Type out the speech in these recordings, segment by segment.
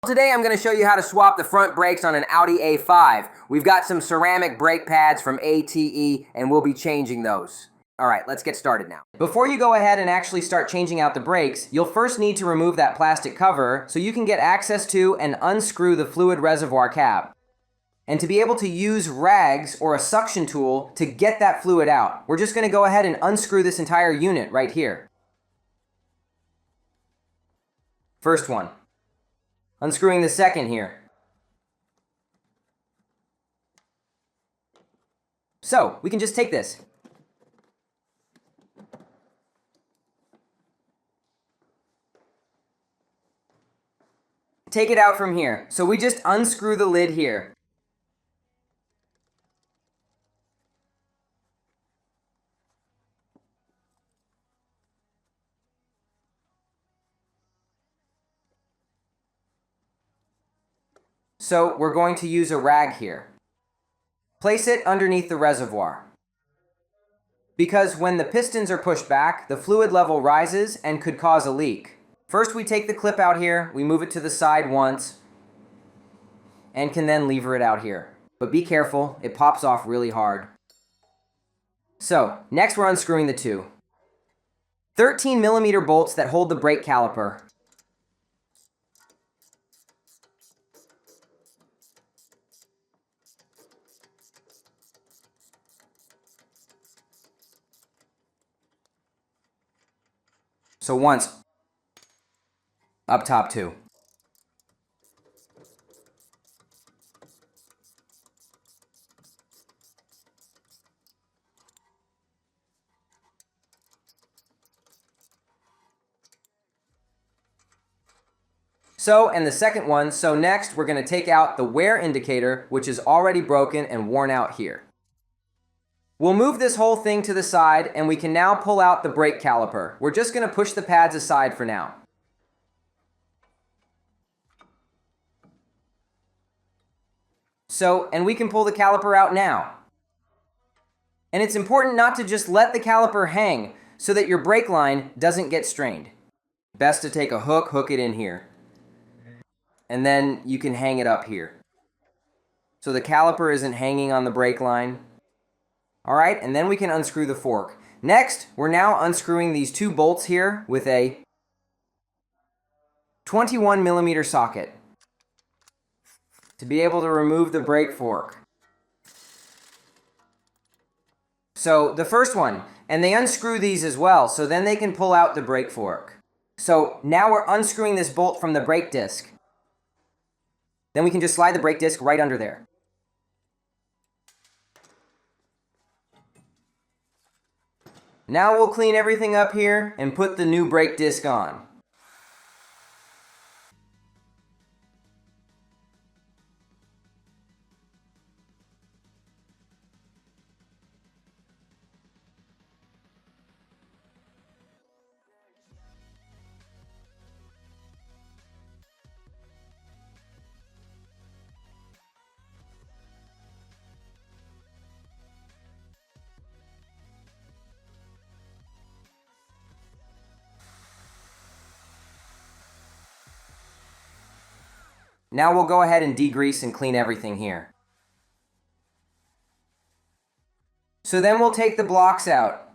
Today I'm going to show you how to swap the front brakes on an Audi A5. We've got some ceramic brake pads from ATE and we'll be changing those. Alright, let's get started now. Before you go ahead and actually start changing out the brakes, you'll first need to remove that plastic cover so you can get access to and unscrew the fluid reservoir cap. And to be able to use rags or a suction tool to get that fluid out, we're just going to go ahead and unscrew this entire unit right here. First one. Unscrewing the second here. So, we can just take this. Take it out from here. So we just unscrew the lid here. So we're going to use a rag here. Place it underneath the reservoir. Because when the pistons are pushed back, the fluid level rises and could cause a leak. First we take the clip out here, we move it to the side once, and can then lever it out here. But be careful, it pops off really hard. So, next we're unscrewing the two 13mm bolts that hold the brake caliper. So once, up top two. So, and the second one, so next we're going to take out the wear indicator, which is already broken and worn out here. We'll move this whole thing to the side and we can now pull out the brake caliper. We're just going to push the pads aside for now. So, and we can pull the caliper out now. And it's important not to just let the caliper hang so that your brake line doesn't get strained. Best to take a hook it in here. And then you can hang it up here. So the caliper isn't hanging on the brake line. Alright, and then we can unscrew the fork. Next, we're now unscrewing these two bolts here with a 21mm socket to be able to remove the brake fork. So the first one, and they unscrew these as well, so then they can pull out the brake fork. So now we're unscrewing this bolt from the brake disc. Then we can just slide the brake disc right under there. Now we'll clean everything up here and put the new brake disc on. Now we'll go ahead and degrease and clean everything here. So then we'll take the blocks out.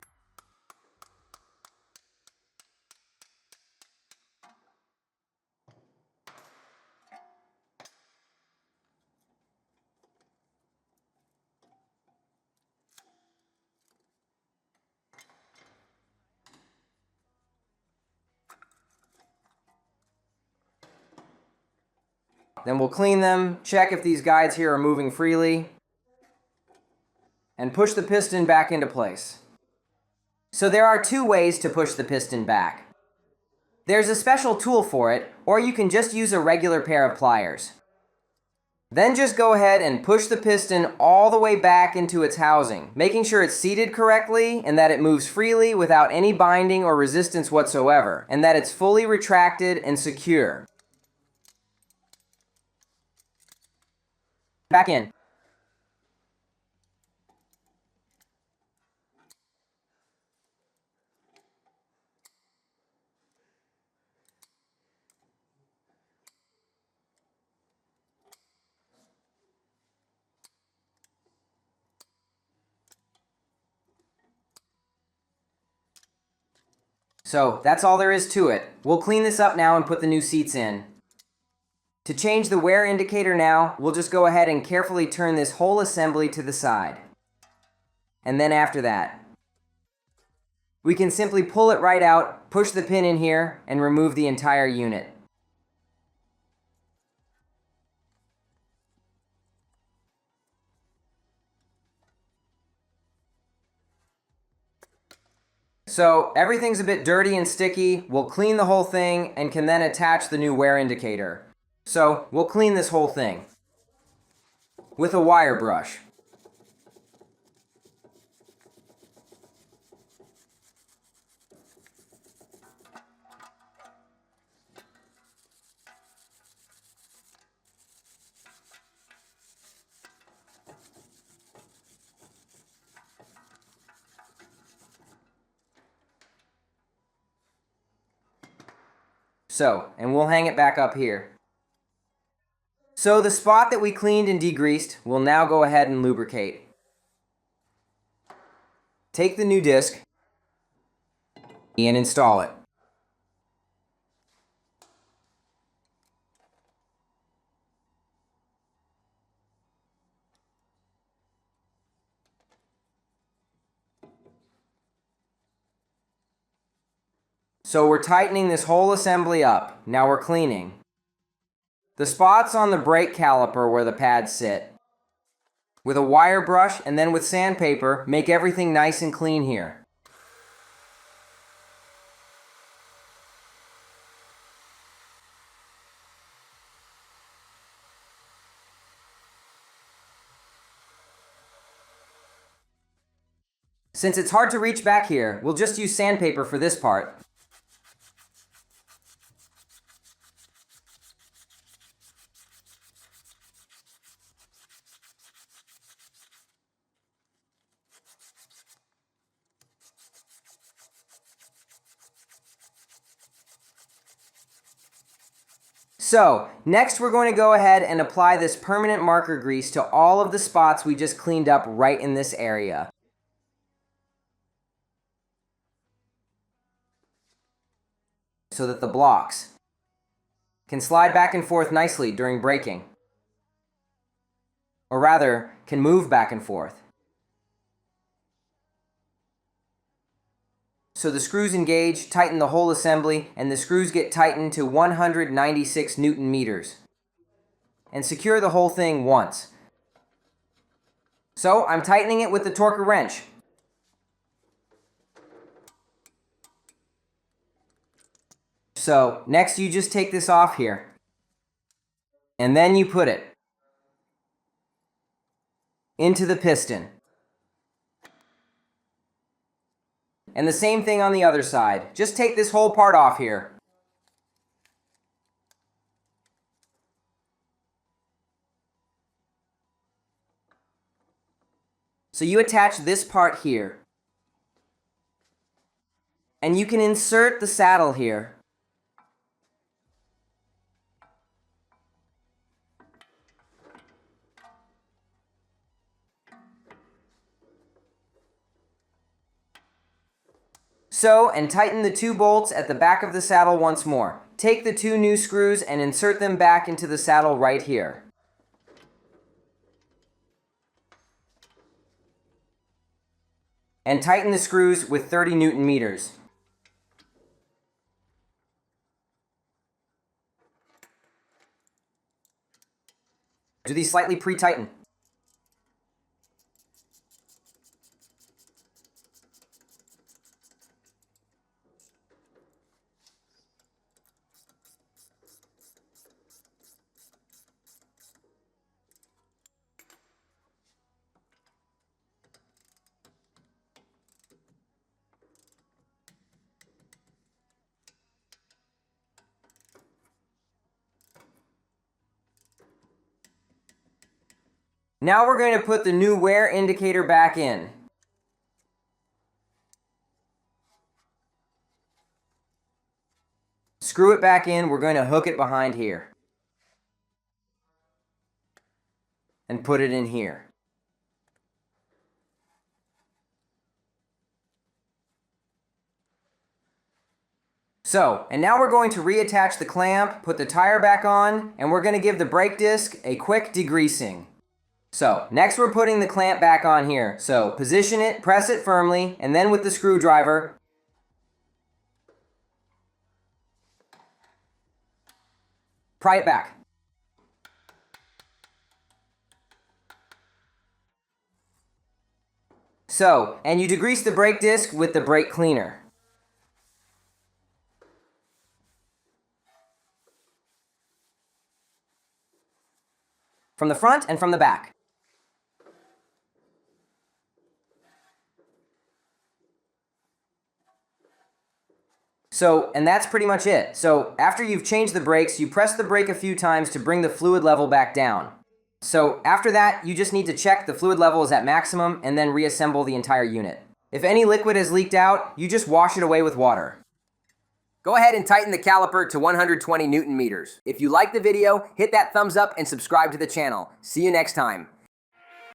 Then we'll clean them, check if these guides here are moving freely, and push the piston back into place. So there are two ways to push the piston back. There's a special tool for it, or you can just use a regular pair of pliers. Then just go ahead and push the piston all the way back into its housing, making sure it's seated correctly and that it moves freely without any binding or resistance whatsoever, and that it's fully retracted and secure. Back in. So that's all there is to it. We'll clean this up now and put the new seats in. To change the wear indicator now, we'll just go ahead and carefully turn this whole assembly to the side. And then after that, we can simply pull it right out, push the pin in here, and remove the entire unit. So everything's a bit dirty and sticky. We'll clean the whole thing and can then attach the new wear indicator. So we'll clean this whole thing with a wire brush. So, and we'll hang it back up here. So the spot that we cleaned and degreased, we'll now go ahead and lubricate. Take the new disc and install it. So we're tightening this whole assembly up. Now we're cleaning. The spots on the brake caliper where the pads sit. With a wire brush and then with sandpaper, make everything nice and clean here. Since it's hard to reach back here, we'll just use sandpaper for this part. So, next we're going to go ahead and apply this permanent marker grease to all of the spots we just cleaned up right in this area. So that the blocks can slide back and forth nicely during braking. Or rather, can move back and forth. So the screws engage, tighten the whole assembly, and the screws get tightened to 196 Newton meters. And secure the whole thing once. So I'm tightening it with the Torque wrench. So next you just take this off here. And then you put it into the piston. And the same thing on the other side. Just take this whole part off here. So you attach this part here. And you can insert the saddle here. So, and tighten the two bolts at the back of the saddle once more. Take the two new screws and insert them back into the saddle right here. And tighten the screws with 30 Newton meters. Do these slightly pre-tighten. Now we're going to put the new wear indicator back in. Screw it back in, we're going to hook it behind here. And put it in here. So, and now we're going to reattach the clamp, put the tire back on, and we're going to give the brake disc a quick degreasing. So, next we're putting the clamp back on here. So, position it, press it firmly, and then with the screwdriver, pry it back. So, and you degrease the brake disc with the brake cleaner. From the front and from the back. So, and that's pretty much it. So, after you've changed the brakes, you press the brake a few times to bring the fluid level back down. So, after that, you just need to check the fluid level is at maximum and then reassemble the entire unit. If any liquid has leaked out, you just wash it away with water. Go ahead and tighten the caliper to 120 Newton meters. If you liked the video, hit that thumbs up and subscribe to the channel. See you next time.